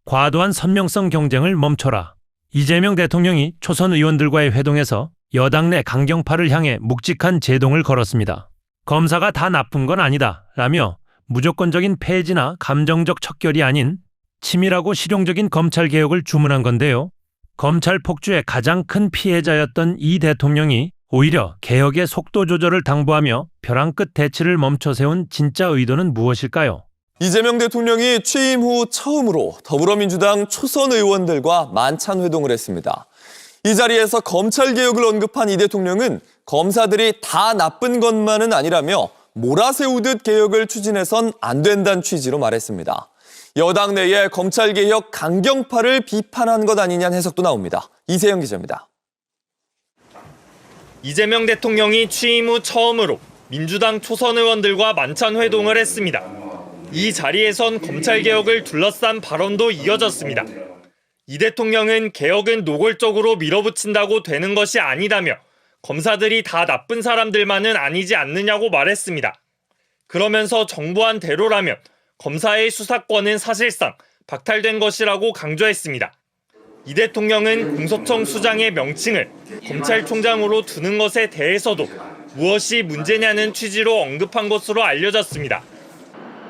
과도한 선명성 경쟁을 멈춰라. 이재명 대통령이 초선 의원들과의 회동에서 여당 내 강경파를 향해 묵직한 제동을 걸었습니다. 검사가 다 나쁜 건 아니다 라며 무조건적인 폐지나 감정적 척결이 아닌 치밀하고 실용적인 검찰개혁을 주문한 건데요. 검찰 폭주의 가장 큰 피해자였던 이 대통령이 오히려 개혁의 속도 조절을 당부하며 벼랑 끝 대치를 멈춰 세운 진짜 의도는 무엇일까요? 이재명 대통령이 취임 후 처음으로 더불어민주당 초선 의원들과 만찬 회동을 했습니다. 이 자리에서 검찰개혁을 언급한 이 대통령은 검사들이 다 나쁜 것만은 아니라며 몰아세우듯 개혁을 추진해선 안 된다는 취지로 말했습니다. 여당 내에 검찰개혁 강경파를 비판한 것 아니냐는 해석도 나옵니다. 이세영 기자입니다. 이재명 대통령이 취임 후 처음으로 민주당 초선 의원들과 만찬 회동을 했습니다. 이 자리에선 검찰개혁을 둘러싼 발언도 이어졌습니다. 이 대통령은 개혁은 노골적으로 밀어붙인다고 되는 것이 아니다며 검사들이 다 나쁜 사람들만은 아니지 않느냐고 말했습니다. 그러면서 정부안 대로라면 검사의 수사권은 사실상 박탈된 것이라고 강조했습니다. 이 대통령은 공소청 수장의 명칭을 검찰총장으로 두는 것에 대해서도 무엇이 문제냐는 취지로 언급한 것으로 알려졌습니다.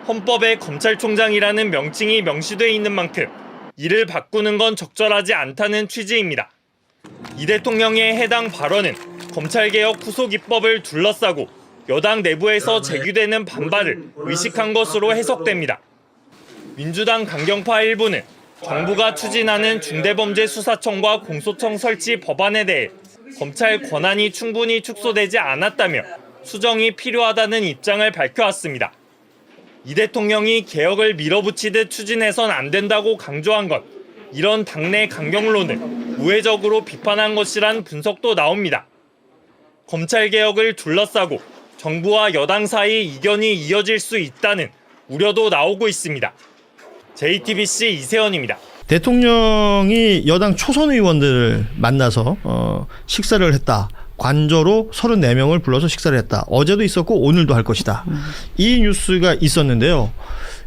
헌법에 검찰총장이라는 명칭이 명시돼 있는 만큼 이를 바꾸는 건 적절하지 않다는 취지입니다. 이 대통령의 해당 발언은 검찰개혁 후속 입법을 둘러싸고 여당 내부에서 제기되는 반발을 의식한 것으로 해석됩니다. 민주당 강경파 일부는 정부가 추진하는 중대범죄수사청과 공소청 설치 법안에 대해 검찰 권한이 충분히 축소되지 않았다며 수정이 필요하다는 입장을 밝혀왔습니다. 이 대통령이 개혁을 밀어붙이듯 추진해선 안 된다고 강조한 것, 이런 당내 강경론을 우회적으로 비판한 것이란 분석도 나옵니다. 검찰개혁을 둘러싸고 정부와 여당 사이 이견이 이어질 수 있다는 우려도 나오고 있습니다. JTBC 이세현입니다. 대통령이 여당 초선 의원들을 만나서 식사를 했다. 관저로 34명을 불러서 식사를 했다. 어제도 있었고 오늘도 할 것이다. 이 뉴스가 있었는데요.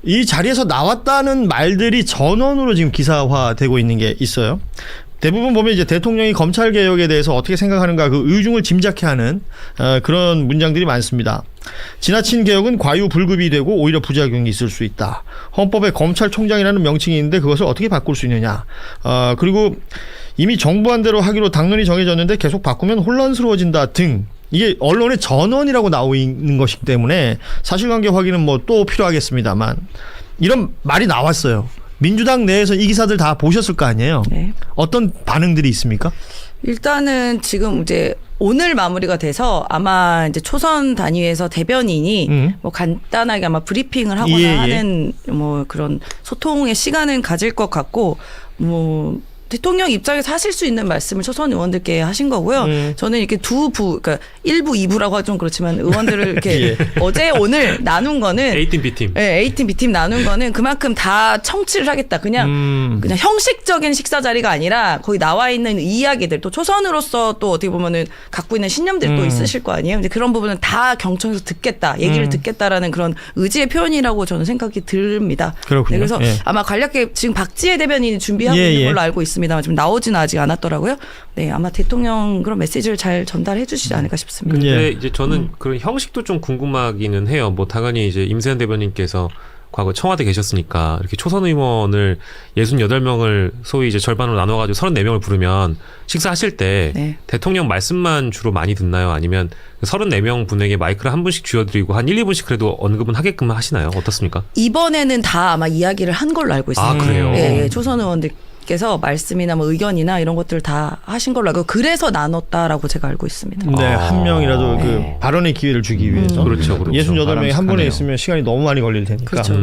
이 자리에서 나왔다는 말들이 전원으로 지금 기사화되고 있는 게 있어요. 대부분 보면 이제 대통령이 검찰 개혁에 대해서 어떻게 생각하는가 그 의중을 짐작해하는 그런 문장들이 많습니다. 지나친 개혁은 과유불급이 되고 오히려 부작용이 있을 수 있다. 헌법에 검찰총장이라는 명칭이 있는데 그것을 어떻게 바꿀 수 있느냐. 그리고 이미 정부안대로 하기로 당론이 정해졌는데 계속 바꾸면 혼란스러워진다 등. 이게 언론의 전원이라고 나오고 있는 것이기 때문에 사실관계 확인은 뭐 또 필요하겠습니다만 이런 말이 나왔어요. 민주당 내에서 이 기사들 다 보셨을 거 아니에요? 네. 어떤 반응들이 있습니까? 일단은 지금 이제 오늘 마무리가 돼서 아마 이제 초선 단위에서 대변인이 뭐 간단하게 아마 브리핑을 하거나 하는 뭐 그런 소통의 시간은 가질 것 같고 뭐 대통령 입장에서 하실 수 있는 말씀을 초선 의원들께 하신 거고요. 저는 이렇게 그러니까 1부, 2부라고 하면 좀 그렇지만 의원들을 이렇게 어제 오늘 나눈 거는 A팀, B팀. 네, A팀, B팀 나눈 거는 그만큼 다 청취를 하겠다. 그냥 형식적인 식사 자리가 아니라 거기 나와 있는 이야기들 또 초선으로서 또 어떻게 보면은 갖고 있는 신념들 또 있으실 거 아니에요. 근데 그런 부분은 다 경청해서 듣겠다. 얘기를 듣겠다라는 그런 의지의 표현이라고 저는 생각이 듭니다. 그렇군요. 네, 그래서 아마 관련계 지금 박지혜 대변인이 준비하고 있는 걸로 알고 있습니다. 지금 나오지는 아직 않았더라고요. 네, 아마 대통령 그런 메시지를 잘 전달해 주시지 않을까 싶습니다. 근데 이제 저는 그런 형식도 좀 궁금하기는 해요. 뭐 당연히 이제 임세현 대변인께서 과거 청와대 계셨으니까 이렇게 초선 의원을 68명을 소위 이제 절반으로 나눠가지고 34명을 부르면 식사하실 때 대통령 말씀만 주로 많이 듣나요? 아니면 34명 분에게 마이크를 한 분씩 쥐어드리고 한 1, 2분씩 그래도 언급은 하게끔 하시나요? 어떻습니까? 이번에는 다 아마 이야기를 한 걸로 알고 있습니다. 아, 그래요? 네, 초선 의원들 께서 말씀이나 뭐 의견이나 이런 것들을 다 하신 걸로 알고 그래서 나눴다라고 제가 알고 있습니다. 네, 한 명이라도 그 발언의 기회를 주기 위해서. 그렇죠. 68명이 한 번에 있으면 시간이 너무 많이 걸릴 테니까. 그렇죠.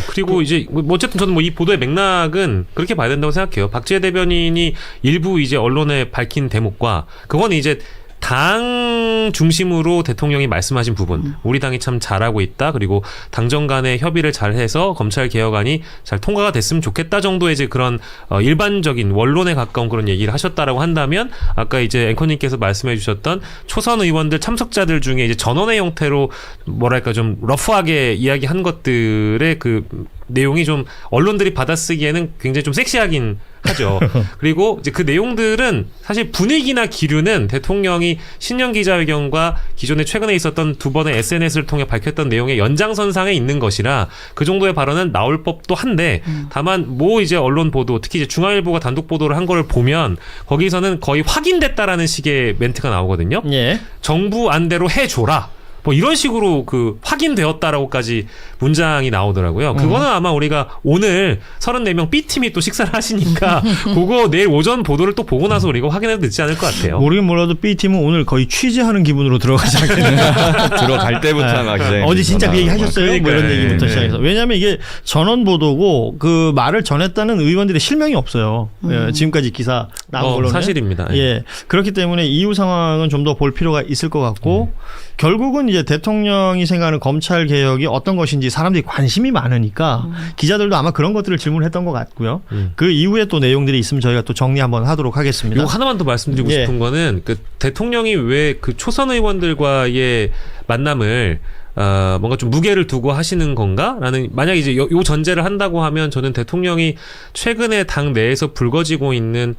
그리고 이제 뭐 어쨌든 저는 뭐 이 보도의 맥락은 그렇게 봐야 된다고 생각해요. 박지혜 대변인이 일부 이제 언론에 밝힌 대목과 그건 이제 당 중심으로 대통령이 말씀하신 부분, 우리 당이 참 잘하고 있다. 그리고 당정 간의 협의를 잘해서 검찰 개혁안이 잘 통과가 됐으면 좋겠다 정도의 이제 그런 일반적인 원론에 가까운 그런 얘기를 하셨다라고 한다면 아까 이제 앵커님께서 말씀해주셨던 초선 의원들 참석자들 중에 이제 전원의 형태로 뭐랄까 좀 러프하게 이야기한 것들의 그 내용이 좀 언론들이 받아쓰기에는 굉장히 좀 섹시하긴 하죠. 그리고 이제 그 내용들은 사실 분위기나 기류는 대통령이 신년 기자회견과 기존에 최근에 있었던 두 번의 SNS를 통해 밝혔던 내용의 연장선상에 있는 것이라 그 정도의 발언은 나올 법도 한데 다만 뭐 이제 언론 보도 특히 이제 중앙일보가 단독 보도를 한 거를 보면 거기서는 거의 확인됐다라는 식의 멘트가 나오거든요. 예. 정부 안대로 해줘라. 뭐 이런 식으로 그 확인되었다라고까지 문장이 나오더라고요. 그거는 아마 우리가 오늘 34명 B팀이 또 식사를 하시니까 그거 내일 오전 보도를 또 보고 나서 우리가 확인해도 늦지 않을 것 같아요. 모르긴 몰라도 B팀은 오늘 거의 취재하는 기분으로 들어가지 않겠나. 들어갈 때부터 막 이제 어제 진짜 그 얘기 하셨어요? 뭐 이런 그러니까요. 얘기부터 네. 시작해서. 왜냐하면 이게 전원 보도고 그 말을 전했다는 의원들의 실명이 없어요. 예, 지금까지 기사 나온 걸로는. 사실입니다. 예. 그렇기 때문에 이후 상황은 좀 더 볼 필요가 있을 것 같고 결국은 이제 대통령이 생각하는 검찰 개혁이 어떤 것인지 사람들이 관심이 많으니까 기자들도 아마 그런 것들을 질문했던 것 같고요. 그 이후에 또 내용들이 있으면 저희가 또 정리 한번 하도록 하겠습니다. 이거 하나만 더 말씀드리고 예. 싶은 거는 그 대통령이 왜 그 초선 의원들과의 만남을 뭔가 좀 무게를 두고 하시는 건가라는 만약 이제 요 전제를 한다고 하면 저는 대통령이 최근에 당 내에서 불거지고 있는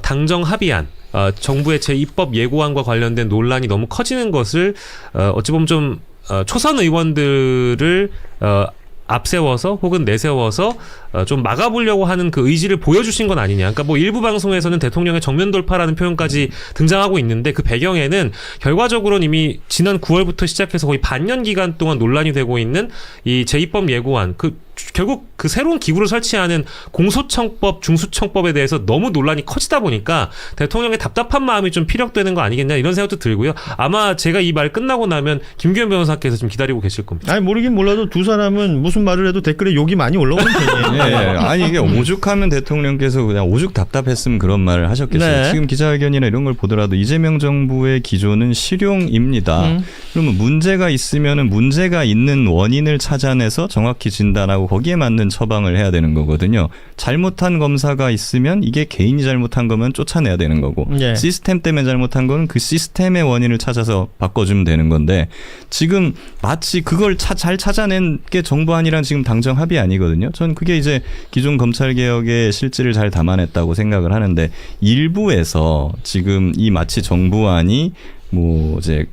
당정 합의안 정부의 제2법 예고안과 관련된 논란이 너무 커지는 것을 어찌 보면 좀 초선 의원들을 앞세워서 혹은 내세워서 좀 막아보려고 하는 그 의지를 보여주신 건 아니냐. 그러니까 뭐 일부 방송에서는 대통령의 정면 돌파라는 표현까지 등장하고 있는데 그 배경에는 결과적으로는 이미 지난 9월부터 시작해서 거의 반년 기간 동안 논란이 되고 있는 이 제2법 예고안 결국 그 새로운 기구를 설치하는 공소청법, 중수청법에 대해서 너무 논란이 커지다 보니까 대통령의 답답한 마음이 좀 피력되는 거 아니겠냐 이런 생각도 들고요. 아마 제가 이 말 끝나고 나면 김규현 변호사께서 좀 기다리고 계실 겁니다. 아니 모르긴 몰라도 두 사람은 무슨 말을 해도 댓글에 욕이 많이 올라오는 편이에요. 예, 아니 이게 오죽하면 대통령께서 그냥 오죽 답답했으면 그런 말을 하셨겠어요. 네. 지금 기자회견이나 이런 걸 보더라도 이재명 정부의 기조는 실용입니다. 그러면 문제가 있으면은 문제가 있는 원인을 찾아내서 정확히 진단하고 거기에 맞는 처방을 해야 되는 거거든요. 잘못한 검사가 있으면 이게 개인이 잘못한 거면 쫓아내야 되는 거고 예. 시스템 때문에 잘못한 거는 그 시스템의 원인을 찾아서 바꿔주면 되는 건데 지금 마치 그걸 잘 찾아낸 게 정부안이란 지금 당정 합의 아니거든요. 전 그게 이제 기존 검찰개혁의 실질을 잘 담아냈다고 생각을 하는데 일부에서 지금 이 마치 정부안이 뭐 이제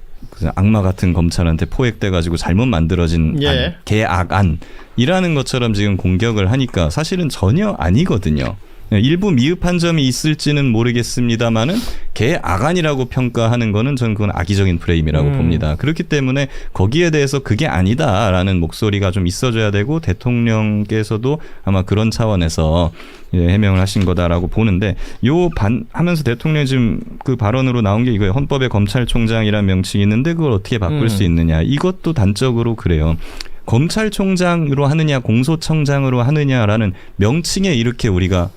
악마 같은 검찰한테 포획돼 가지고 잘못 만들어진 예. 계악안이라는 것처럼 지금 공격을 하니까 사실은 전혀 아니거든요. 일부 미흡한 점이 있을지는 모르겠습니다만은 계악안이라고 평가하는 거는 저는 그건 악의적인 프레임이라고 봅니다. 그렇기 때문에 거기에 대해서 그게 아니다라는 목소리가 좀 있어줘야 되고 대통령께서도 아마 그런 차원에서 해명을 하신 거다라고 보는데 하면서 대통령이 지금 그 발언으로 나온 게 이거예요. 헌법에 검찰총장이라는 명칭이 있는데 그걸 어떻게 바꿀 수 있느냐. 이것도 단적으로 그래요. 검찰총장으로 하느냐 공소청장으로 하느냐라는 명칭에 이렇게 우리가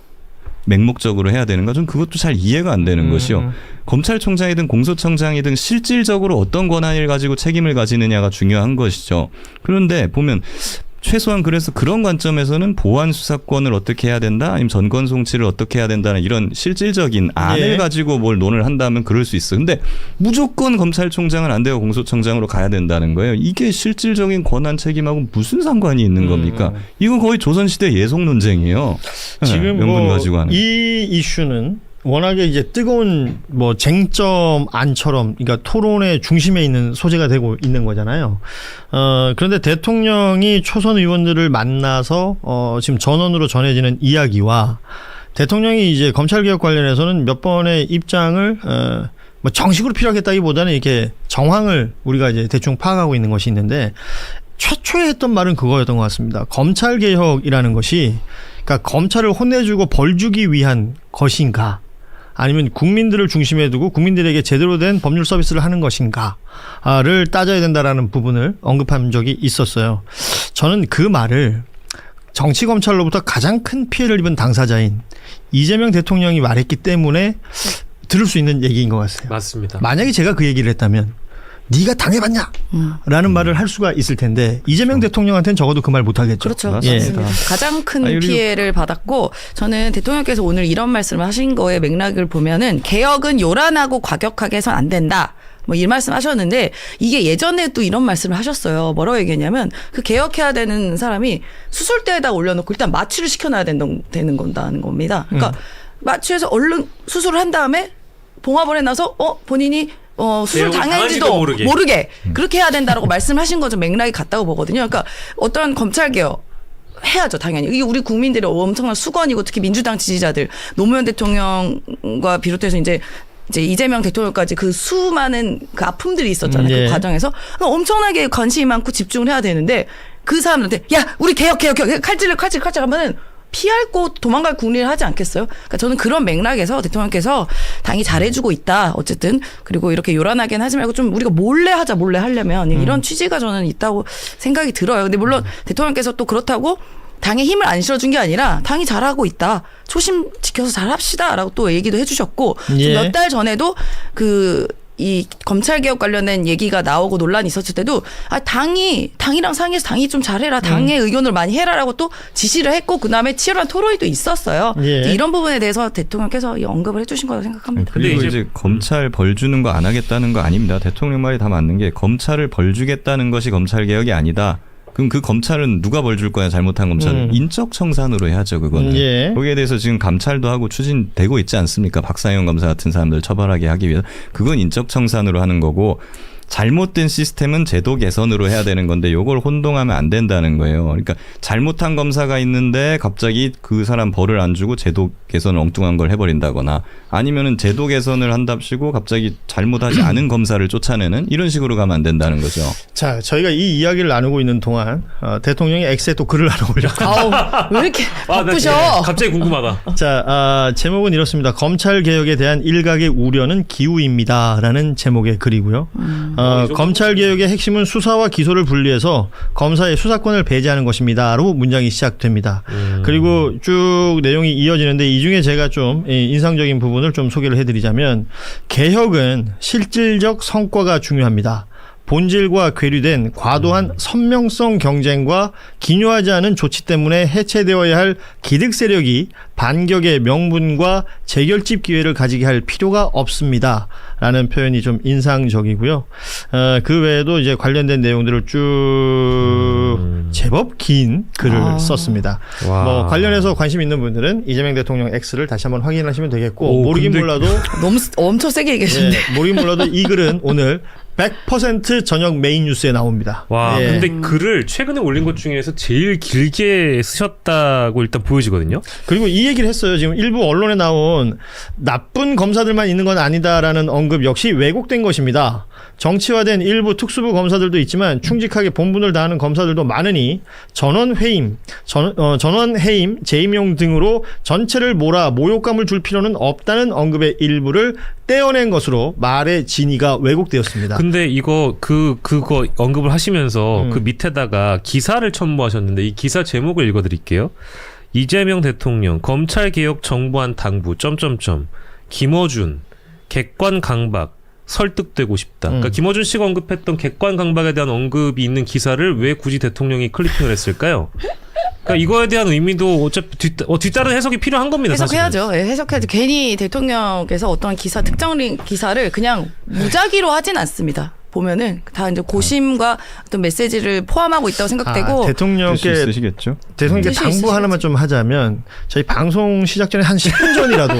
맹목적으로 해야 되는가? 좀 그것도 잘 이해가 안 되는 것이요. 검찰총장이든 공소청장이든 실질적으로 어떤 권한을 가지고 책임을 가지느냐가 중요한 것이죠. 그런데 보면 최소한 그래서 그런 관점에서는 보안 수사권을 어떻게 해야 된다, 아니면 전권 송치를 어떻게 해야 된다는 이런 실질적인 안을 예. 가지고 뭘 논을 한다면 그럴 수 있어. 근데 무조건 검찰총장은 안 되고 공소청장으로 가야 된다는 거예요. 이게 실질적인 권한 책임하고 무슨 상관이 있는 겁니까? 이건 거의 조선시대 예속 논쟁이에요. 지금 명분 뭐 가지고 하는. 이 이슈는 워낙에 이제 뜨거운 뭐 쟁점 안처럼 그러니까 토론의 중심에 있는 소재가 되고 있는 거잖아요. 그런데 대통령이 초선 의원들을 만나서 지금 전원으로 전해지는 이야기와 대통령이 이제 검찰 개혁 관련해서는 몇 번의 입장을 뭐 정식으로 필요하겠다기보다는 이렇게 정황을 우리가 이제 대충 파악하고 있는 것이 있는데 최초에 했던 말은 그거였던 것 같습니다. 검찰 개혁이라는 것이 그러니까 검찰을 혼내주고 벌 주기 위한 것인가? 아니면 국민들을 중심에 두고 국민들에게 제대로 된 법률 서비스를 하는 것인가를 따져야 된다라는 부분을 언급한 적이 있었어요. 저는 그 말을 정치검찰로부터 가장 큰 피해를 입은 당사자인 이재명 대통령이 말했기 때문에 들을 수 있는 얘기인 것 같아요. 맞습니다. 만약에 제가 그 얘기를 했다면 네가 당해봤냐? 라는 말을 할 수가 있을 텐데 이재명 대통령한테는 적어도 그 말 못하겠죠. 그렇죠. 예. 맞습니다. 가장 큰 아니, 그리고- 피해를 받았고 저는 대통령께서 오늘 이런 말씀을 하신 거에 맥락을 보면은 개혁은 요란하고 과격하게 해선 안 된다. 뭐 이 말씀 하셨는데 이게 예전에도 이런 말씀을 하셨어요. 뭐라고 얘기했냐면 그 개혁해야 되는 사람이 수술대에다 올려놓고 일단 마취를 시켜놔야 되는 건다는 겁니다. 그러니까 마취해서 얼른 수술을 한 다음에 봉합을 해놔서 본인이 수술 내용을 당했는지도 당한지도 모르게. 그렇게 해야 된다라고 말씀하신 거죠. 맥락이 같다고 보거든요. 그러니까 어떤 검찰 개혁 해야죠, 당연히. 이게 우리 국민들의 엄청난 수건이고 특히 민주당 지지자들, 노무현 대통령과 비롯해서 이제 이재명 대통령까지 그 수많은 그 아픔들이 있었잖아요. 예. 그 과정에서 엄청나게 관심이 많고 집중을 해야 되는데 그 사람한테 야, 우리 개혁 칼질 하면은 피할 곳 도망갈 국리를 하지 않겠어요? 그러니까 저는 그런 맥락에서 대통령께서 당이 잘해주고 있다. 어쨌든 그리고 이렇게 요란하게는 하지 말고 좀 우리가 몰래 하려면 이런 취지가 저는 있다고 생각이 들어요. 근데 물론 대통령께서 또 그렇다고 당에 힘을 안 실어준 게 아니라 당이 잘하고 있다. 초심 지켜서 잘합시다라고 또 얘기도 해주셨고 예. 몇 달 전에도 이 검찰개혁 관련된 얘기가 나오고 논란이 있었을 때도 당이랑 상의해서 당이 좀 잘해라. 당의 의견을 많이 해라라고 또 지시를 했고 그다음에 치열한 토론이 또 있었어요. 예. 이런 부분에 대해서 대통령께서 언급을 해주신 거라고 생각합니다. 근데 그리고 이제- 이제 검찰 벌 주는 거 안 하겠다는 거 아닙니다. 대통령 말이 다 맞는 게 검찰을 벌 주겠다는 것이 검찰 개혁이 아니다. 그럼 그 검찰은 누가 벌 줄 거야? 잘못한 검찰은 인적 청산으로 해야죠. 그거는. 예. 거기에 대해서 지금 감찰도 하고 추진되고 있지 않습니까? 박상현 검사 같은 사람들 처벌하게 하기 위해서 그건 인적 청산으로 하는 거고 잘못된 시스템은 제도 개선으로 해야 되는 건데 요걸 혼동하면 안 된다는 거예요. 그러니까 잘못한 검사가 있는데 갑자기 그 사람 벌을 안 주고 제도 개선을 엉뚱한 걸 해버린다거나 아니면은 제도 개선을 한답시고 갑자기 잘못하지 않은 검사를 쫓아내는 이런 식으로 가면 안 된다는 거죠. 자, 저희가 이 이야기를 나누고 있는 동안 대통령이 X에 또 글을 하나 올렸고 아우 왜 이렇게 나 바쁘셔? 갑자기 궁금하다. 자, 제목은 이렇습니다. 검찰 개혁에 대한 일각의 우려는 기우입니다라는 제목의 글이고요. 검찰 개혁의 핵심은 수사와 기소를 분리해서 검사의 수사권을 배제하는 것입니다로 문장이 시작됩니다. 그리고 쭉 내용이 이어지는데 이 중에 제가 좀 인상적인 부분을 좀 소개를 해드리자면 개혁은 실질적 성과가 중요합니다. 본질과 괴리된 과도한 선명성 경쟁과 기묘하지 않은 조치 때문에 해체되어야 할 기득 세력이 반격의 명분과 재결집 기회를 가지게 할 필요가 없습니다. 라는 표현이 좀 인상적이고요. 그 외에도 이제 관련된 내용들을 쭉 제법 긴 글을 썼습니다. 와. 뭐 관련해서 관심 있는 분들은 이재명 대통령 X를 다시 한번 확인하시면 되겠고 오, 모르긴 근데- 몰라도 너무 엄청 세게 얘기하시는데. 모르긴 몰라도 이 글은 오늘 100% 저녁 메인 뉴스에 나옵니다. 와, 예. 근데 글을 최근에 올린 것 중에서 제일 길게 쓰셨다고 일단 보여지거든요. 그리고 이 얘기를 했어요. 지금 일부 언론에 나온 나쁜 검사들만 있는 건 아니다라는 언급 역시 왜곡된 것입니다. 정치화된 일부 특수부 검사들도 있지만 충직하게 본분을 다하는 검사들도 많으니 전원 해임, 재임용 등으로 전체를 몰아 모욕감을 줄 필요는 없다는 언급의 일부를 떼어낸 것으로 말의 진위가 왜곡되었습니다. 근데 그거 언급을 하시면서 그 밑에다가 기사를 첨부하셨는데 이 기사 제목을 읽어드릴게요. 이재명 대통령 검찰개혁 정부안 당부 김어준 객관 강박 설득되고 싶다. 그러니까 김어준 씨가 언급했던 객관 강박에 대한 언급이 있는 기사를 왜 굳이 대통령이 클리핑을 했을까요? 그러니까 이거에 대한 의미도 어차피 뒤따른 해석이 필요한 겁니다. 해석해야죠. 예, 해석해야죠. 괜히 대통령께서 어떤 기사, 기사를 그냥 무작위로 하진 않습니다. 보면은 다 이제 고심과 어떤 메시지를 포함하고 있다고 생각되고 대통령께 쓰시겠죠? 대통령께 뜻이 당부 있으시겠죠. 하나만 좀 하자면 저희 방송 시작 전에 한 10분 전이라도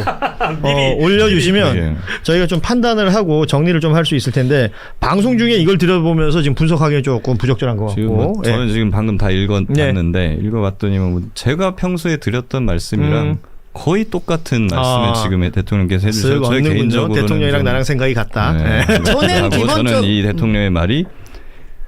올려주시면 예. 저희가 좀 판단을 하고 정리를 좀 할 수 있을 텐데 방송 중에 이걸 들어보면서 지금 분석하기에 조금 부적절한 것 지금 같고 저는 지금 방금 다 읽어봤는데 읽어봤더니 뭐 제가 평소에 드렸던 말씀이랑 거의 똑같은 말씀을 지금 대통령께서 해주셔서 저희 개인적으로 대통령이랑 나랑 생각이 같다. 네. 저는 저는 이 대통령의 말이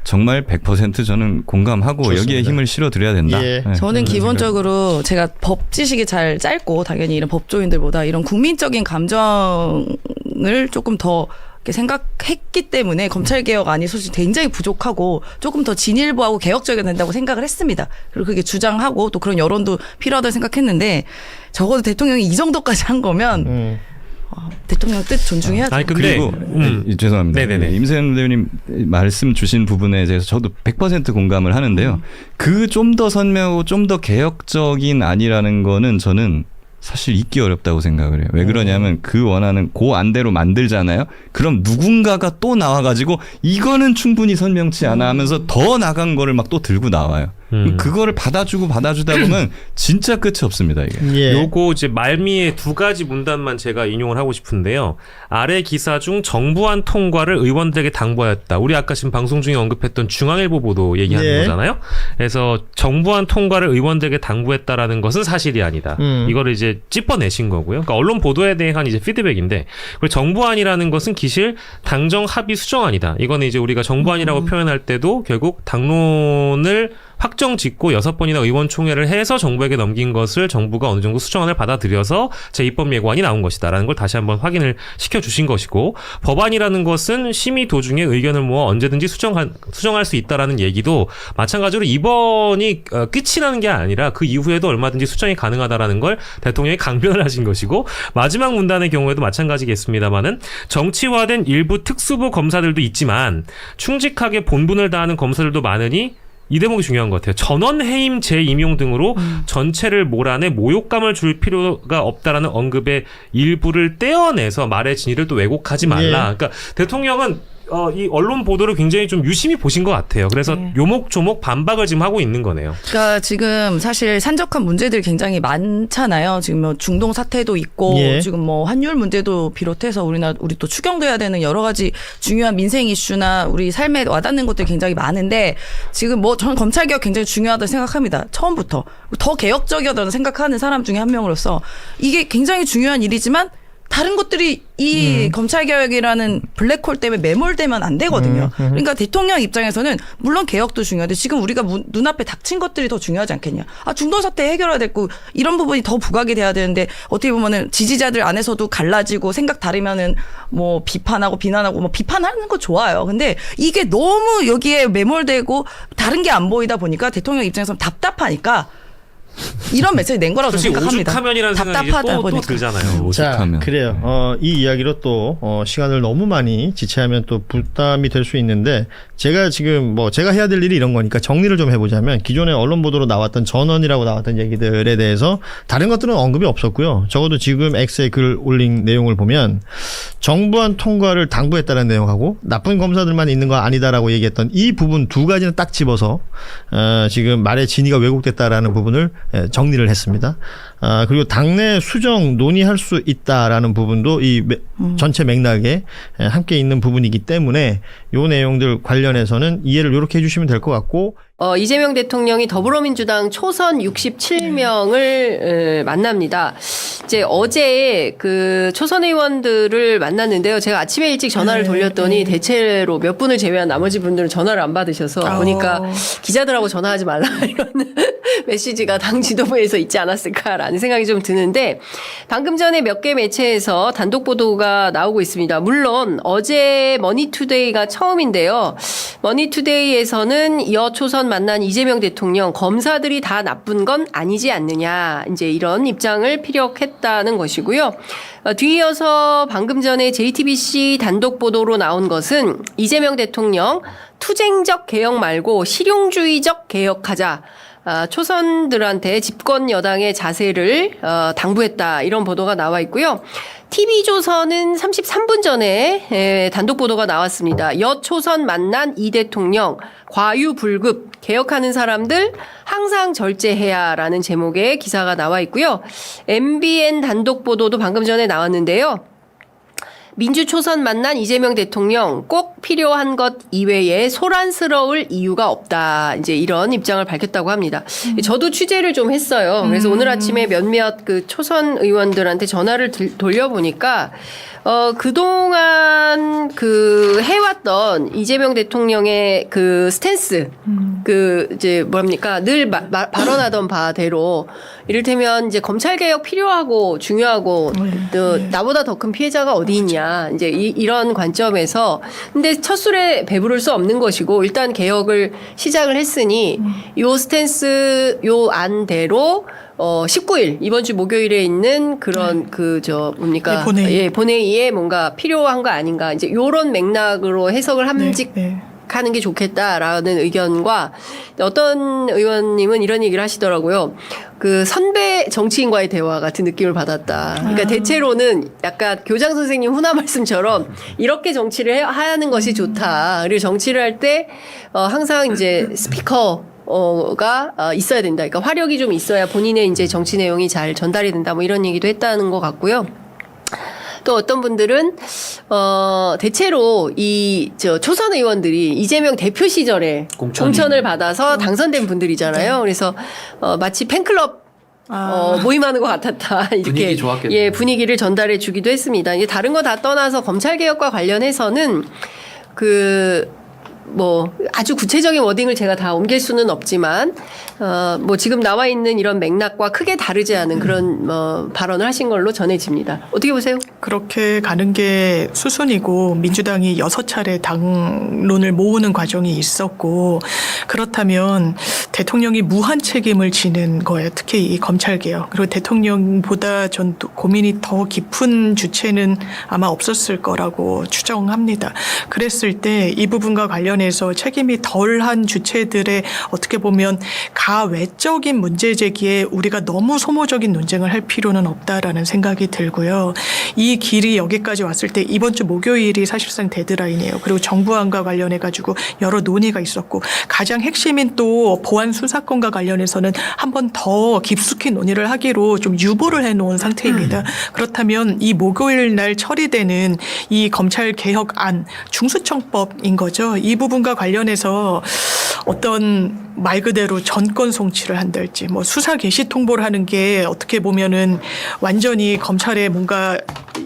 정말 100% 저는 공감하고 좋습니다. 여기에 힘을 실어드려야 된다. 예. 네. 저는 기본적으로 제가 법 지식이 잘 짧고 당연히 이런 법조인들보다 이런 국민적인 감정을 조금 더 이렇게 생각했기 때문에 검찰개혁안이 솔직히 굉장히 부족하고 조금 더 진일보하고 개혁적이어야 된다고 생각을 했습니다. 그리고 그게 주장하고 또 그런 여론도 필요하다고 생각했는데 적어도 대통령이 이 정도까지 한 거면 대통령 뜻 존중해야죠. 아니 근데 그리고 죄송합니다. 네네네. 임세현 대표님 말씀 주신 부분에 대해서 저도 100% 공감을 하는데요. 그 좀 더 선명하고 좀 더 개혁적인 안이라는 거는 저는 사실 있기 어렵다고 생각을 해요. 왜 그러냐면 그 원하는 그 안대로 만들잖아요. 그럼 누군가가 또 나와가지고 이거는 충분히 선명치 않아 하면서 더 나간 거를 막 또 들고 나와요. 그거를 받아주다 보면 진짜 끝이 없습니다. 이게. 예. 요거 이제 말미에 두 가지 문단만 제가 인용을 하고 싶은데요. 아래 기사 중 정부안 통과를 의원들에게 당부하였다. 우리 아까 지금 방송 중에 언급했던 중앙일보 보도 얘기하는 예. 거잖아요. 그래서 정부안 통과를 의원들에게 당부했다라는 것은 사실이 아니다. 이거를 이제 찝어내신 거고요. 그러니까 언론 보도에 대한 이제 피드백인데, 그리고 정부안이라는 것은 기실 당정 합의 수정안이다. 이거는 이제 우리가 정부안이라고 표현할 때도 결국 당론을 확정 짓고 6번이나 의원총회를 해서 정부에게 넘긴 것을 정부가 어느 정도 수정안을 받아들여서 제2법 예고안이 나온 것이다라는 걸 다시 한번 확인을 시켜주신 것이고, 법안이라는 것은 심의 도중에 의견을 모아 언제든지 수정할 수 있다라는 얘기도 마찬가지로 이번이 끝이 나는 게 아니라 그 이후에도 얼마든지 수정이 가능하다라는 걸 대통령이 강변을 하신 것이고, 마지막 문단의 경우에도 마찬가지겠습니다만은 정치화된 일부 특수부 검사들도 있지만 충직하게 본분을 다하는 검사들도 많으니 이 대목이 중요한 것 같아요. 전원 해임 재임용 등으로 전체를 몰아내 모욕감을 줄 필요가 없다라는 언급의 일부를 떼어내서 말의 진위를 또 왜곡하지 말라. 예. 그러니까 대통령은 이 언론 보도를 굉장히 좀 유심히 보신 것 같아요. 그래서 요목조목 반박을 지금 하고 있는 거네요. 그러니까 지금 사실 산적한 문제들이 굉장히 많잖아요. 지금 뭐 중동 사태도 있고 예. 지금 뭐 환율 문제도 비롯해서 우리 또 추경돼야 되는 여러 가지 중요한 민생 이슈나 우리 삶에 와닿는 것들이 굉장히 많은데, 지금 뭐 저는 검찰 개혁 굉장히 중요하다고 생각합니다. 처음부터 더 개혁적이라고 생각하는 사람 중에 한 명으로서 이게 굉장히 중요한 일이지만 다른 것들이 이 검찰개혁이라는 블랙홀 때문에 매몰되면 안 되거든요. 그러니까 대통령 입장에서는 물론 개혁도 중요한데 지금 우리가 눈앞에 닥친 것들이 더 중요하지 않겠냐. 중동 사태 해결해야 되고 이런 부분이 더 부각이 돼야 되는데, 어떻게 보면은 지지자들 안에서도 갈라지고 생각 다르면은 뭐 비판하고 비난하고, 뭐 비판하는 거 좋아요. 근데 이게 너무 여기에 매몰되고 다른 게 안 보이다 보니까 대통령 입장에서는 답답하니까 이런 메시지 낸 거라고 솔직히 생각합니다. 오죽하면이라는 생각이 이제 답답하다 또 보니까. 들잖아요. 자, 오죽하면. 그래요. 이 이야기로 또 시간을 너무 많이 지체하면 또 부담이 될 수 있는데, 제가 지금 제가 해야 될 일이 이런 거니까 정리를 좀 해보자면, 기존에 언론 보도로 나왔던 전원이라고 나왔던 얘기들에 대해서 다른 것들은 언급이 없었고요. 적어도 지금 X에 글 올린 내용을 보면 정부안 통과를 당부했다는 내용하고 나쁜 검사들만 있는 거 아니다라고 얘기했던 이 부분 두 가지는 딱 집어서 지금 말의 진위가 왜곡됐다라는 부분을 정리를 했습니다. 그리고 당내 수정 논의할 수 있다라는 부분도 이 전체 맥락에 함께 있는 부분이기 때문에 이 내용들 관련해서는 이해를 이렇게 해주시면 될 것 같고, 이재명 대통령이 더불어민주당 초선 67명을 만납니다. 이제 어제 그 초선 의원들을 만났는데요. 제가 아침에 일찍 전화를 돌렸더니 대체로 몇 분을 제외한 나머지 분들은 전화를 안 받으셔서 보니까 기자들하고 전화하지 말라 이런 메시지가 당 지도부에서 있지 않았을까라는 생각이 좀 드는데, 방금 전에 몇 개 매체에서 단독 보도가 나오고 있습니다. 물론 어제 머니투데이가 처음인데요. 머니투데이에서는 여초선 만난 이재명 대통령, 검사들이 다 나쁜 건 아니지 않느냐, 이제 이런 입장을 피력했다는 것이고요. 뒤이어서 방금 전에 JTBC 단독 보도로 나온 것은 이재명 대통령 투쟁적 개혁 말고 실용주의적 개혁하자, 초선들한테 집권 여당의 자세를 당부했다, 이런 보도가 나와 있고요. TV조선은 33분 전에 단독 보도가 나왔습니다. 여초선 만난 이 대통령, 과유불급, 개혁하는 사람들 항상 절제해야라는 제목의 기사가 나와 있고요. MBN 단독 보도도 방금 전에 나왔는데요. 민주초선 만난 이재명 대통령, 꼭 필요한 것 이외에 소란스러울 이유가 없다, 이제 이런 입장을 밝혔다고 합니다. 저도 취재를 좀 했어요. 그래서 오늘 아침에 몇몇 그 초선 의원들한테 전화를 돌려보니까 그동안 그 해왔던 이재명 대통령의 그 스탠스, 이제 뭡니까, 늘 발언하던 바대로, 이를테면 이제 검찰개혁 필요하고 중요하고, 또 나보다 더 큰 피해자가 어디 있냐, 이제 이런 관점에서, 근데 첫 술에 배부를 수 없는 것이고, 일단 개혁을 시작을 했으니 요 스탠스, 요 안대로 19일 이번 주 목요일에 있는 그런 뭡니까? 본회의에 뭔가 필요한 거 아닌가 이제 요런 맥락으로 해석을 하는 게 좋겠다라는 의견과 어떤 의원님은 이런 얘기를 하시더라고요. 그 선배 정치인과의 대화 같은 느낌을 받았다. 그러니까 대체로는 약간 교장 선생님 훈화 말씀처럼 이렇게 정치를 하는 것이 좋다. 그리고 정치를 할 때 항상 이제 스피커가 있어야 된다. 그러니까 화력이 좀 있어야 본인의 이제 정치 내용이 잘 전달이 된다. 뭐 이런 얘기도 했다는 것 같고요. 또 어떤 분들은 대체로 초선 의원들이 이재명 대표 시절에 공천을 받아서 당선된 분들이잖아요. 그래서 마치 팬클럽 모임하는 것 같았다. 이렇게 분위기 좋았겠네요. 분위기를 전달해 주기도 했습니다. 이제 다른 거 다 떠나서 검찰 개혁과 관련해서는 아주 구체적인 워딩을 제가 다 옮길 수는 없지만, 지금 나와 있는 이런 맥락과 크게 다르지 않은 그런, 발언을 하신 걸로 전해집니다. 어떻게 보세요? 그렇게 가는 게 수순이고, 민주당이 6차례 당론을 모으는 과정이 있었고, 그렇다면 대통령이 무한 책임을 지는 거예요. 특히 이 검찰개혁. 그리고 대통령보다 전 고민이 더 깊은 주체는 아마 없었을 거라고 추정합니다. 그랬을 때 이 부분과 관련해서 책임이 덜한 주체들의 어떻게 보면 가외적인 문제 제기에 우리가 너무 소모적인 논쟁을 할 필요는 없다라는 생각이 들고요. 이 길이 여기까지 왔을 때 이번 주 목요일이 사실상 데드라인이에요. 그리고 정부안과 관련해 가지고 여러 논의가 있었고 가장 핵심인 또 보안 수사권과 관련해서는 한 번 더 깊숙이 논의를 하기로 좀 유보를 해놓은 상태입니다. 그렇다면 이 목요일 날 처리되는 이 검찰 개혁안 중수청법인 거죠. 이 부분과 관련해서 어떤 말 그대로 전권 송치를 한달지 수사 개시 통보를 하는 게 어떻게 보면은 완전히 검찰에 뭔가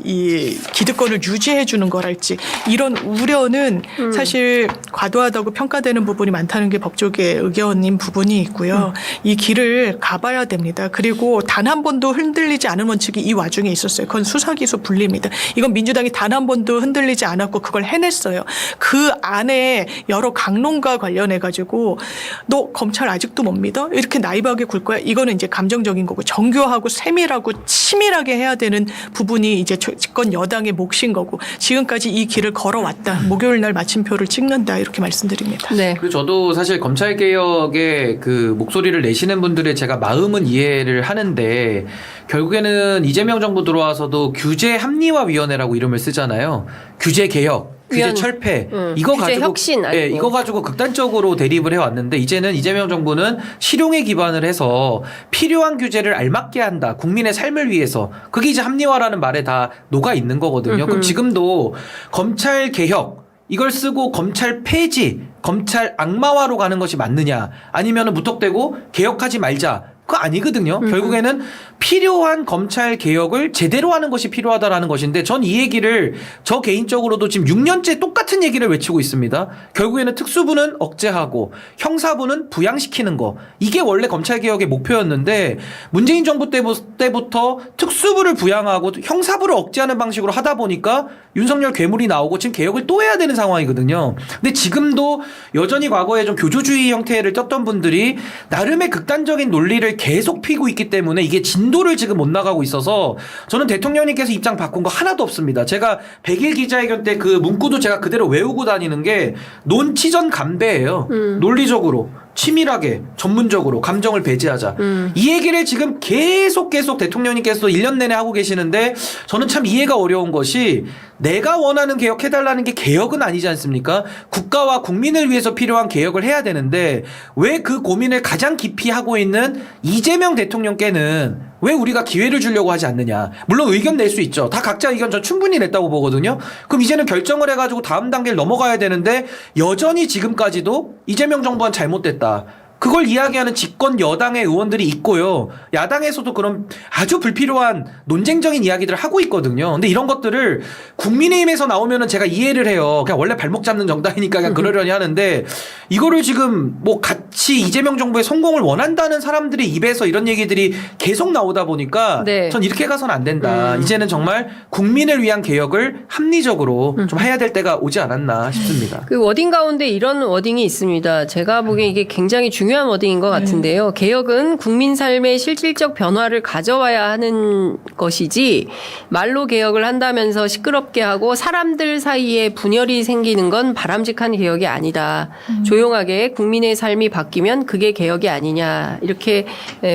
이 기득권을 유지해 주는 거랄지 이런 우려는 사실 과도하다고 평가되는 부분이 많다는 게 법조계 의견인 부분이 있고요. 이 길을 가봐야 됩니다. 그리고 단 한 번도 흔들리지 않은 원칙이 이 와중에 있었어요. 그건 수사기소 분리입니다. 이건 민주당이 단 한 번도 흔들리지 않았고 그걸 해냈어요. 그 안에 여러 강론과 관련해 가지고 너 검찰 아직도 못 믿어? 이렇게 나이브하게 굴 거야? 이거는 이제 감정적인 거고 정교하고 세밀하고 치밀하게 해야 되는 부분이 이제 집권 여당의 몫인 거고 지금까지 이 길을 걸어왔다. 목요일 날 마침표를 찍는다. 이렇게 말씀드립니다. 네. 그리고 저도 사실 검찰개혁의 그 목소리를 내시는 분들의 제가 마음은 이해를 하는데 결국에는 이재명 정부 들어와서도 규제 합리화위원회라고 이름을 쓰잖아요. 규제 개혁. 규제 철폐 이거 규제 가지고 혁신 아니고. 이거 가지고 극단적으로 대립을 해왔는데 이제는 이재명 정부는 실용에 기반을 해서 필요한 규제를 알맞게 한다 국민의 삶을 위해서 그게 이제 합리화라는 말에 다 녹아 있는 거거든요. 그럼 지금도 검찰 개혁 이걸 쓰고 검찰 폐지 검찰 악마화로 가는 것이 맞느냐 아니면은 무턱대고 개혁하지 말자 그거 아니거든요. 결국에는 필요한 검찰 개혁을 제대로 하는 것이 필요하다라는 것인데 전 이 얘기를 저 개인적으로도 지금 6년째 똑같은 얘기를 외치고 있습니다. 결국에는 특수부는 억제하고 형사부는 부양시키는 거 이게 원래 검찰 개혁의 목표였는데 문재인 정부 때부터 특수부를 부양하고 형사부를 억제하는 방식으로 하다 보니까 윤석열 괴물이 나오고 지금 개혁을 또 해야 되는 상황이거든요. 근데 지금도 여전히 과거에 좀 교조주의 형태를 떴던 분들이 나름의 극단적인 논리를 계속 피고 있기 때문에 이게 진도를 지금 못 나가고 있어서 저는 대통령님께서 입장 바꾼 거 하나도 없습니다. 제가 100일 기자회견 때 그 문구도 제가 그대로 외우고 다니는 게 논치전 감배예요. 논리적으로 치밀하게 전문적으로 감정을 배제하자. 이 얘기를 지금 계속 대통령님께서 1년 내내 하고 계시는데 저는 참 이해가 어려운 것이 내가 원하는 개혁해달라는 게 개혁은 아니지 않습니까? 국가와 국민을 위해서 필요한 개혁을 해야 되는데 왜 그 고민을 가장 깊이 하고 있는 이재명 대통령께는 왜 우리가 기회를 주려고 하지 않느냐. 물론 의견 낼 수 있죠. 다 각자 의견 전 충분히 냈다고 보거든요. 그럼 이제는 결정을 해가지고 다음 단계를 넘어가야 되는데 여전히 지금까지도 이재명 정부는 잘못됐다. 그걸 이야기하는 집권 여당의 의원들이 있고요. 야당에서도 그런 아주 불필요한 논쟁적인 이야기들을 하고 있거든요. 근데 이런 것들을 국민의힘에서 나오면은 제가 이해를 해요. 그냥 원래 발목 잡는 정당이니까 그냥 그러려니 하는데 이거를 지금 같이 이재명 정부의 성공을 원한다는 사람들의 입에서 이런 얘기들이 계속 나오다 보니까 네. 전 이렇게 가서는 안 된다. 이제는 정말 국민을 위한 개혁을 합리적으로 좀 해야 될 때가 오지 않았나 싶습니다. 그 워딩 가운데 이런 워딩이 있습니다. 제가 보기엔 이게 굉장히 중요한 중요한 워딩인 것 같은데요. 개혁은 국민 삶의 실질적 변화를 가져와야 하는 것이지 말로 개혁을 한다면서 시끄럽게 하고 사람들 사이에 분열이 생기는 건 바람직한 개혁이 아니다. 조용하게 국민의 삶이 바뀌면 그게 개혁이 아니냐 이렇게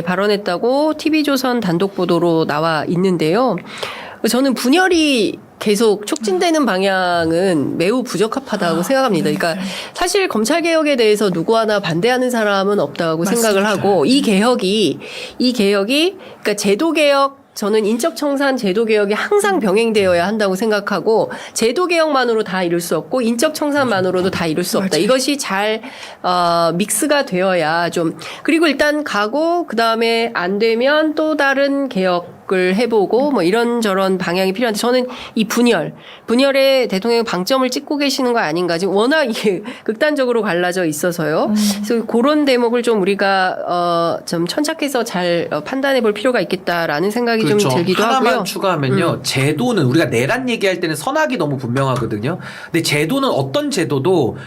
발언했다고 TV조선 단독 보도로 나와 있는데요. 저는 분열이 계속 촉진되는 방향은 매우 부적합하다고 생각합니다. 그러니까 사실 검찰개혁에 대해서 누구 하나 반대하는 사람은 없다고 생각을 하고 이 개혁이 그러니까 제도개혁 저는 인적청산 제도개혁이 항상 병행되어야 한다고 생각하고 제도개혁만으로 다 이룰 수 없고 인적청산만으로도 다 이룰 수 없다. 이것이 잘 믹스가 되어야 좀 그리고 일단 가고 그다음에 안 되면 또 다른 개혁을 해보고 뭐 이런저런 방향이 필요한데 저는 이 분열에 대통령이 방점을 찍고 계시는 거 아닌가 지금 워낙 이게 극단적으로 갈라져 있어서요. 그래서 그런 대목을 좀 우리가 좀 천착해서 잘 판단해 볼 필요가 있겠다라는 생각이 좀 들기도 하나만 하고요. 추가하면요. 제도는 우리가 내란 얘기할 때는 선악이 너무 분명하거든요. 근데 제도는 어떤 제도도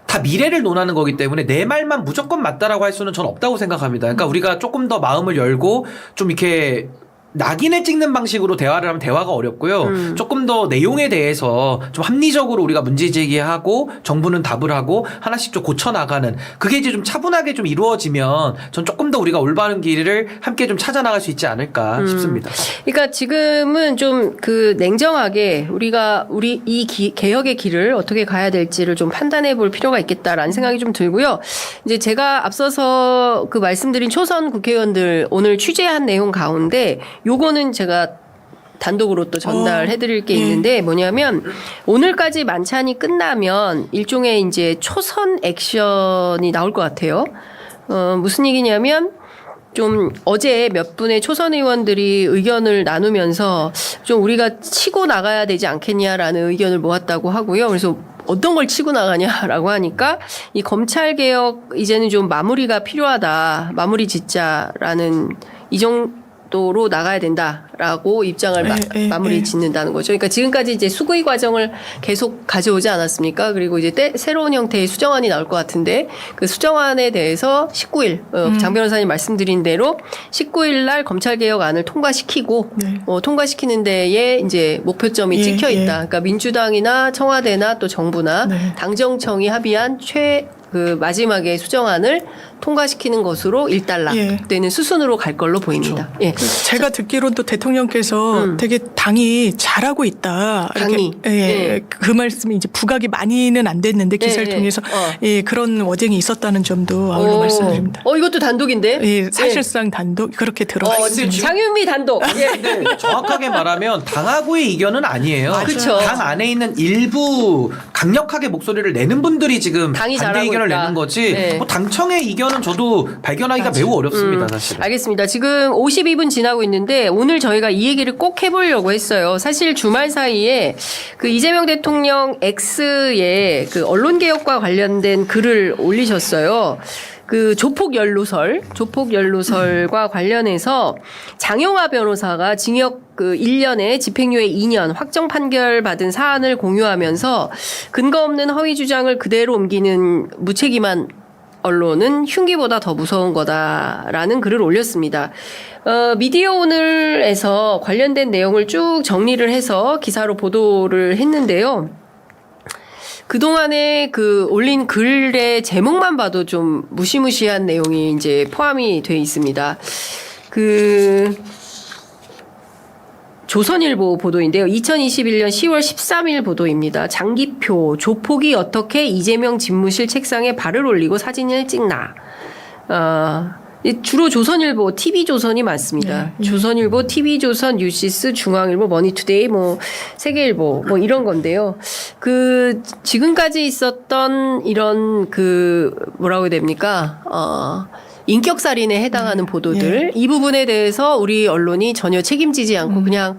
다 미래를 논하는 거기 때문에 내 말만 무조건 맞다라고 할 수는 전 없다고 생각합니다. 그러니까 우리가 조금 더 마음을 열고 좀 이렇게 낙인을 찍는 방식으로 대화를 하면 대화가 어렵고요. 조금 더 내용에 대해서 좀 합리적으로 우리가 문제 제기하고 정부는 답을 하고 하나씩 좀 고쳐나가는 그게 이제 좀 차분하게 좀 이루어지면 전 조금 더 우리가 올바른 길을 함께 좀 찾아나갈 수 있지 않을까 싶습니다. 그러니까 지금은 좀 그 냉정하게 우리 이 개혁의 길을 어떻게 가야 될지를 좀 판단해 볼 필요가 있겠다라는 생각이 좀 들고요. 이제 제가 앞서서 그 말씀드린 초선 국회의원들 오늘 취재한 내용 가운데 요거는 제가 단독으로 또 전달해 드릴 게 있는데 뭐냐면 오늘까지 만찬이 끝나면 일종의 이제 초선 액션이 나올 것 같아요. 무슨 얘기냐면 좀 어제 몇 분의 초선 의원들이 의견을 나누면서 좀 우리가 치고 나가야 되지 않겠냐라는 의견을 모았다고 하고요. 그래서 어떤 걸 치고 나가냐라고 하니까 이 검찰개혁 이제는 좀 마무리가 필요하다. 마무리 짓자라는 이 정도로 나가야 된다라고 입장을 마무리 짓는다는 거죠. 그러니까 지금까지 이제 수구의 과정을 계속 가져오지 않았습니까? 그리고 이제 새로운 형태의 수정안이 나올 것 같은데 그 수정안에 대해서 19일 장 변호사님 말씀드린 대로 19일 날 검찰개혁안을 통과시키고 통과시키는 데에 이제 목표점이 찍혀 있다. 그러니까 민주당이나 청와대나 또 정부나 당정청이 합의한 그 마지막에 수정안을 통과시키는 것으로 일단락되는 수순으로 갈 걸로 보입니다. 그렇죠. 예. 제가 듣기로는 또 대통령께서 되게 당이 잘하고 있다. 당이. 그 말씀이 이제 부각이 많이는 안 됐는데 기사를 통해서 그런 워딩이 있었다는 점도 아울러 말씀드립니다. 이것도 단독인데? 사실상 단독 그렇게 들어갔습니다. 장윤미 단독. 근데 정확하게 말하면 당하고의 이견은 아니에요. 그렇죠. 당 안에 있는 일부 강력하게 목소리를 내는 분들이 지금 당이 반대 잘하고 의견을 있다. 내는 거지 뭐 당청의 의견은 저도 발견하기가 매우 어렵습니다. 사실. 알겠습니다. 지금 52분 지나고 있는데 오늘 저희가 이 얘기를 꼭 해보려고 했어요. 사실 주말 사이에 그 이재명 대통령 X에 그 언론개혁과 관련된 글을 올리셨어요. 그 조폭 연루설과 관련해서 장영하 변호사가 징역 그 1년에 집행유예 2년 확정 판결 받은 사안을 공유하면서 근거 없는 허위 주장을 그대로 옮기는 무책임한 언론은 흉기보다 더 무서운 거다라는 글을 올렸습니다. 미디어 오늘에서 관련된 내용을 쭉 정리를 해서 기사로 보도를 했는데요. 그동안에 그 올린 글의 제목만 봐도 좀 무시무시한 내용이 이제 포함이 돼 있습니다. 조선일보 보도인데요. 2021년 10월 13일 보도입니다. 장기표, 조폭이 어떻게 이재명 집무실 책상에 발을 올리고 사진을 찍나. 주로 조선일보, TV조선이 많습니다. 조선일보, TV조선, 뉴시스, 중앙일보, 머니투데이, 세계일보, 이런 건데요. 지금까지 있었던 이런 뭐라고 해야 됩니까? 인격살인에 해당하는 보도들. 이 부분에 대해서 우리 언론이 전혀 책임지지 않고 그냥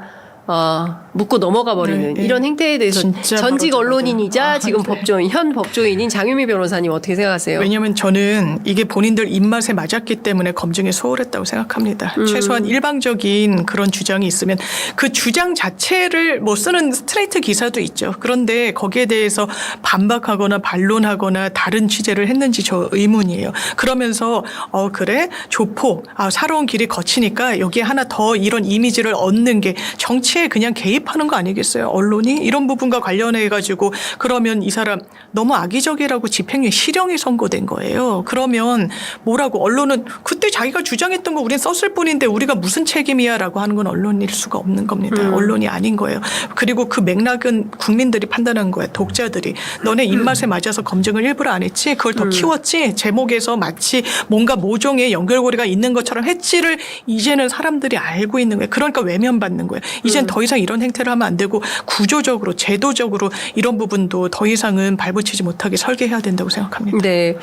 묻고 넘어가 버리는 네, 이런 행태에 대해서 진짜 전직 바로 언론인이자 지금 네. 법조인, 현 법조인인 장유미 변호사님 어떻게 생각하세요? 왜냐하면 저는 이게 본인들 입맛에 맞았기 때문에 검증에 소홀했다고 생각합니다. 최소한 일방적인 그런 주장이 있으면 그 주장 자체를 뭐 쓰는 스트레이트 기사도 있죠. 그런데 거기에 대해서 반박하거나 반론하거나 다른 취재를 했는지 저 의문이에요. 그러면서 그래 조폭 살아온 길이 거치니까 여기에 하나 더 이런 이미지를 얻는 게 정치에 그냥 개입하는 거 아니겠어요? 언론이 이런 부분과 관련해 가지고 그러면 이 사람 너무 악의적이라고 집행유예 실형이 선고된 거예요. 그러면 뭐라고 언론은 그때 자기가 주장했던 거 우린 썼을 뿐인데 우리가 무슨 책임이야라고 하는 건 언론일 수가 없는 겁니다. 언론이 아닌 거예요. 그리고 그 맥락은 국민들이 판단한 거예요. 독자들이 너네 입맛에 맞아서 검증을 일부러 안 했지 그걸 더 키웠지 제목에서 마치 뭔가 모종의 연결고리가 있는 것처럼 했지를 이제는 사람들이 알고 있는 거예요. 그러니까 외면받는 거예요. 이젠 더 이상 이런 행태를 하면 안 되고 구조적으로 제도적으로 이런 부분도 더 이상은 발붙이지 못하게 설계해야 된다고 생각합니다. 네.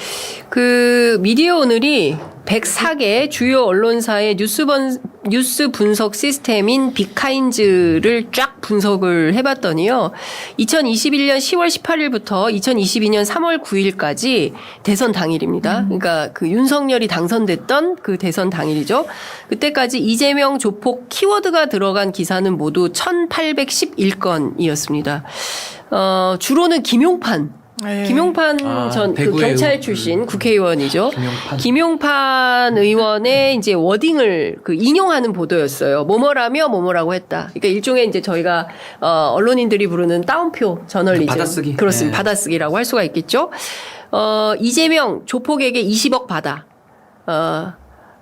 그 미디어 오늘이 104개 주요 언론사의 뉴스 분석 시스템인 빅카인즈를 쫙 분석을 해봤더니요. 2021년 10월 18일부터 2022년 3월 9일까지 대선 당일입니다. 그러니까 그 윤석열이 당선됐던 그 대선 당일이죠. 그때까지 이재명 조폭 키워드가 들어간 기사는 모두 1811건이었습니다. 주로는 김용판. 네. 김용판 전 그 경찰 출신 국회의원이죠. 김용판 의원의 이제 워딩을 그 인용하는 보도였어요. 뭐뭐라며 뭐뭐라고 했다. 그러니까 일종의 이제 저희가 언론인들이 부르는 따옴표 저널리즘. 받아쓰기. 그렇습니다. 네. 받아쓰기라고 할 수가 있겠죠. 이재명 조폭에게 20억 받아.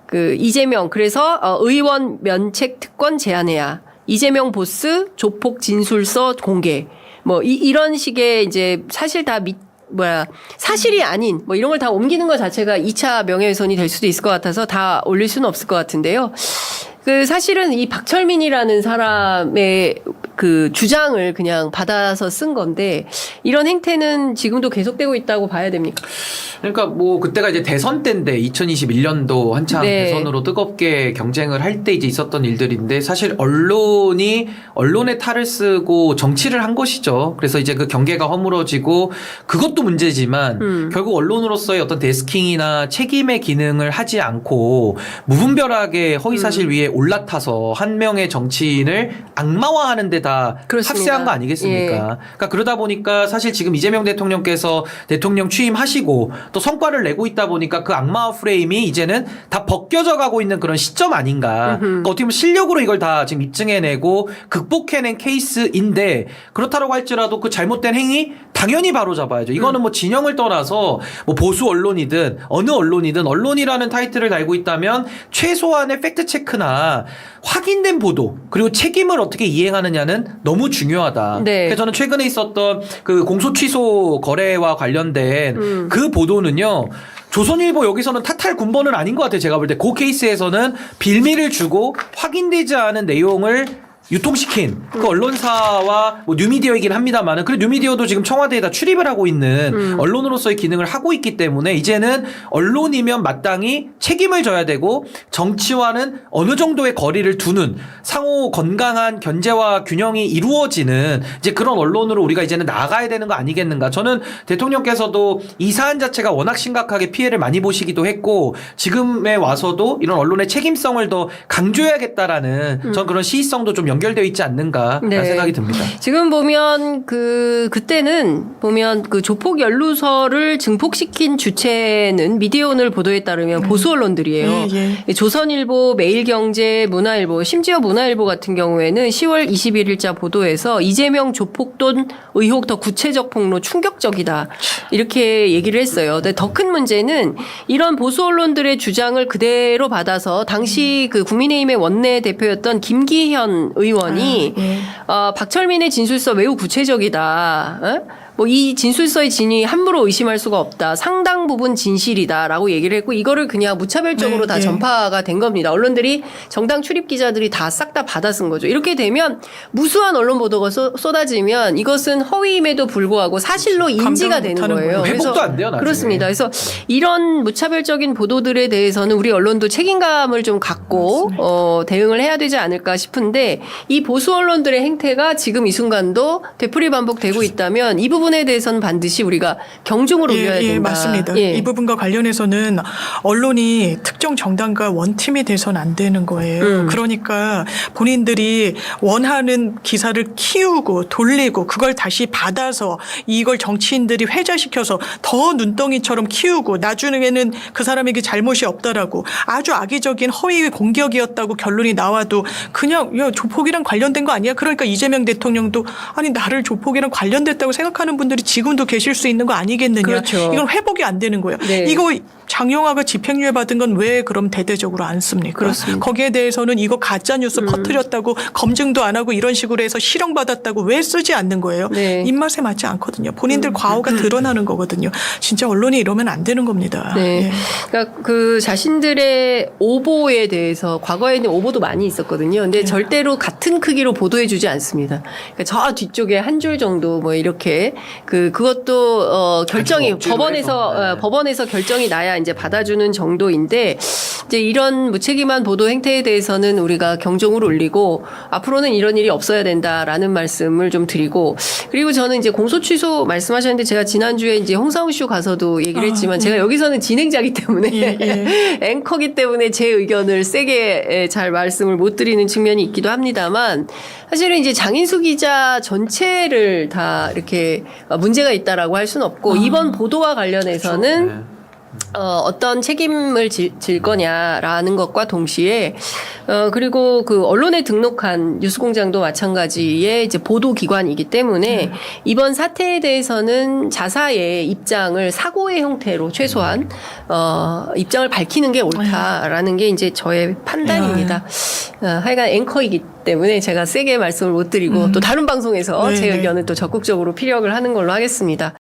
그 이재명 그래서 의원 면책 특권 제한해야. 이재명 보스 조폭 진술서 공개. 뭐 이런 식의 이제 사실 다 사실이 아닌 뭐 이런 걸 다 옮기는 것 자체가 2차 명예훼손이 될 수도 있을 것 같아서 다 올릴 수는 없을 것 같은데요. 그 사실은 이 박철민이라는 사람의 그 주장을 그냥 받아서 쓴 건데 이런 행태는 지금도 계속되고 있다고 봐야 됩니까? 그러니까 뭐 그때가 이제 대선 때인데 2021년도 한창 네. 대선으로 뜨겁게 경쟁을 할 때 이제 있었던 일들인데 사실 언론이 언론의 탈을 쓰고 정치를 한 것이죠. 그래서 이제 그 경계가 허물어지고 그것도 문제지만 결국 언론으로서의 어떤 데스킹이나 책임의 기능을 하지 않고 무분별하게 허위사실 위에 올라타서 한 명의 정치인을 악마화하는 데다 그렇습니다. 합세한 거 아니겠습니까? 예. 그러니까 그러다 보니까 사실 지금 이재명 대통령께서 대통령 취임하시고 또 성과를 내고 있다 보니까 그 악마화 프레임이 이제는 다 벗겨져 가고 있는 그런 시점 아닌가. 그러니까 어떻게 보면 실력으로 이걸 다 지금 입증해내고 극복해낸 케이스인데 그렇다고 할지라도 그 잘못된 행위 당연히 바로잡아야죠. 이거는 뭐 진영을 떠나서 뭐 보수 언론이든 어느 언론이든 언론이라는 타이틀을 달고 있다면 최소한의 팩트 체크나 확인된 보도 그리고 책임을 어떻게 이행하느냐는 너무 중요하다. 네. 그래서 저는 최근에 있었던 그 공소 취소 거래와 관련된 그 보도는요. 조선일보 여기서는 탓할 군번은 아닌 것 같아요. 제가 볼 때 그 케이스에서는 빌미를 주고 확인되지 않은 내용을 유통시킨 그 언론사와 뭐 뉴미디어이긴 합니다만은 그래 뉴미디어도 지금 청와대에다 출입을 하고 있는 언론으로서의 기능을 하고 있기 때문에 이제는 언론이면 마땅히 책임을 져야 되고 정치와는 어느 정도의 거리를 두는 상호 건강한 견제와 균형이 이루어지는 이제 그런 언론으로 우리가 이제는 나아가야 되는 거 아니겠는가. 저는 대통령께서도 이 사안 자체가 워낙 심각하게 피해를 많이 보시기도 했고 지금에 와서도 이런 언론의 책임성을 더 강조해야겠다라는 전 그런 시의성도 좀 연결되어 있지 않는가라는 네. 생각이 듭니다. 지금 보면 그때는 보면 그 조폭 연루서를 증폭시킨 주체는 미디어오늘 보도에 따르면 보수 언론들이에요. 예. 조선일보, 매일경제, 문화일보, 심지어 문화일보 같은 경우에는 10월 21일자 보도에서 이재명 조폭돈 의혹 더 구체적 폭로 충격적이다 이렇게 얘기를 했어요. 근데 더 큰 문제는 이런 보수 언론들의 주장을 그대로 받아서 당시 그 국민의힘의 원내 대표였던 김기현 의원이 박철민의 진술서 매우 구체적이다. 뭐 이 진술서의 진위 함부로 의심할 수가 없다. 상당 부분 진실이다라고 얘기를 했고 이거를 그냥 무차별적으로 다 전파가 된 겁니다. 언론들이 정당 출입 기자들이 다 싹 다 받아 쓴 거죠. 이렇게 되면 무수한 언론 보도가 쏟아지면 이것은 허위임에도 불구하고 사실로 인지가 되는 거예요. 회복도 안 돼요, 나중에. 그렇습니다. 그래서 이런 무차별적인 보도들에 대해서는 우리 언론도 책임감을 좀 갖고 대응을 해야 되지 않을까 싶은데 이 보수 언론들의 행태가 지금 이 순간도 되풀이 반복되고 있다면 이 부분에 대해서는 반드시 우리가 경중을 울려야 된다. 예, 맞습니다. 예. 이 부분과 관련해서는 언론이 특정 정당과 원팀이 돼서는 안 되는 거예요. 그러니까 본인들이 원하는 기사를 키우고 돌리고 그걸 다시 받아서 이걸 정치인들이 회자시켜서 더 눈덩이처럼 키우고 나중에는 그 사람에게 잘못이 없다라고 아주 악의적인 허위 공격이었다고 결론이 나와도 그냥 야 조폭이랑 관련된 거 아니야? 그러니까 이재명 대통령도 아니 나를 조폭이랑 관련됐다고 생각하는 분들이 지금도 계실 수 있는 거 아니겠느냐. 그렇죠. 이건 회복이 안 되는 거예요. 네. 이거 장용화가 집행유예 받은 건 왜 그럼 대대적으로 안 씁니까? 그렇습니다. 거기에 대해서는 이거 가짜뉴스 퍼뜨렸다고 검증도 안 하고 이런 식으로 해서 실형받았다고 왜 쓰지 않는 거예요? 네. 입맛에 맞지 않거든요. 본인들 과오가 드러나는 거거든요. 진짜 언론이 이러면 안 되는 겁니다. 네. 예. 그러니까 그 자신들의 오보에 대해서 과거에는 오보도 많이 있었거든요. 근데 절대로 같은 크기로 보도해 주지 않습니다. 그러니까 저 뒤쪽에 한 줄 정도 뭐 이렇게 그것도 결정이 법원에서 결정이 나야 이제 받아주는 정도인데 이제 이런 무책임한 보도 행태에 대해서는 우리가 경종을 울리고 앞으로는 이런 일이 없어야 된다라는 말씀을 좀 드리고 그리고 저는 이제 공소 취소 말씀하셨는데 제가 지난주에 이제 홍사훈 쇼 가서도 얘기를 했지만 제가 여기서는 진행자기 때문에 앵커기 때문에 제 의견을 세게 잘 말씀을 못 드리는 측면이 있기도 합니다만 사실은 이제 장인수 기자 전체를 다 이렇게 문제가 있다라고 할 수는 없고 이번 보도와 관련해서는 어떤 책임을 질 거냐라는 것과 동시에 그리고 그 언론에 등록한 뉴스공장도 마찬가지의 이제 보도 기관이기 때문에 이번 사태에 대해서는 자사의 입장을 사고의 형태로 최소한 입장을 밝히는 게 옳다라는 게 이제 저의 판단입니다. 하여간 앵커이기 때문에 제가 세게 말씀을 못 드리고 또 다른 방송에서 제 의견을 또 적극적으로 피력을 하는 걸로 하겠습니다.